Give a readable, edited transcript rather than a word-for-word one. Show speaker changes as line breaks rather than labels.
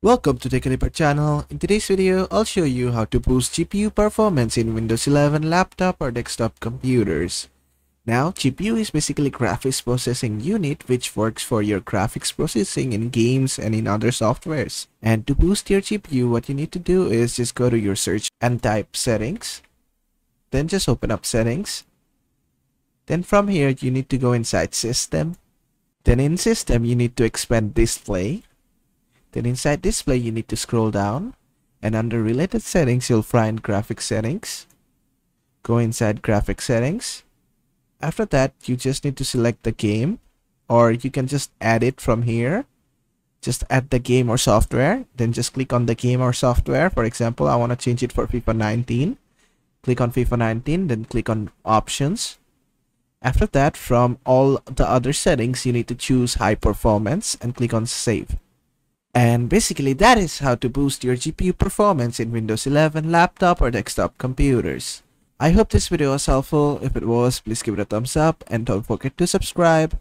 Welcome to TechCaliber channel. In today's video, I'll show you how to boost GPU performance in Windows 11 laptop or desktop computers. Now, GPU is basically graphics processing unit which works for your graphics processing in games and in other softwares. And to boost your GPU, what you need to do is just go to your search and type settings. Then just open up settings. Then from here, you need to go inside system. Then in system, you need to expand display. Then inside display, you need to scroll down, and under related settings, you'll find graphics settings. Go inside graphics settings. After that, you just need to select the game, or you can just add it from here. Just add the game or software, then just click on the game or software. For example, I want to change it for FIFA 19. Click on FIFA 19, then click on options. After that, from all the other settings, you need to choose high performance and click on save. And basically that is how to boost your GPU performance in Windows 11 laptop or desktop computers. I hope this video was helpful. If it was, please give it a thumbs up and don't forget to subscribe.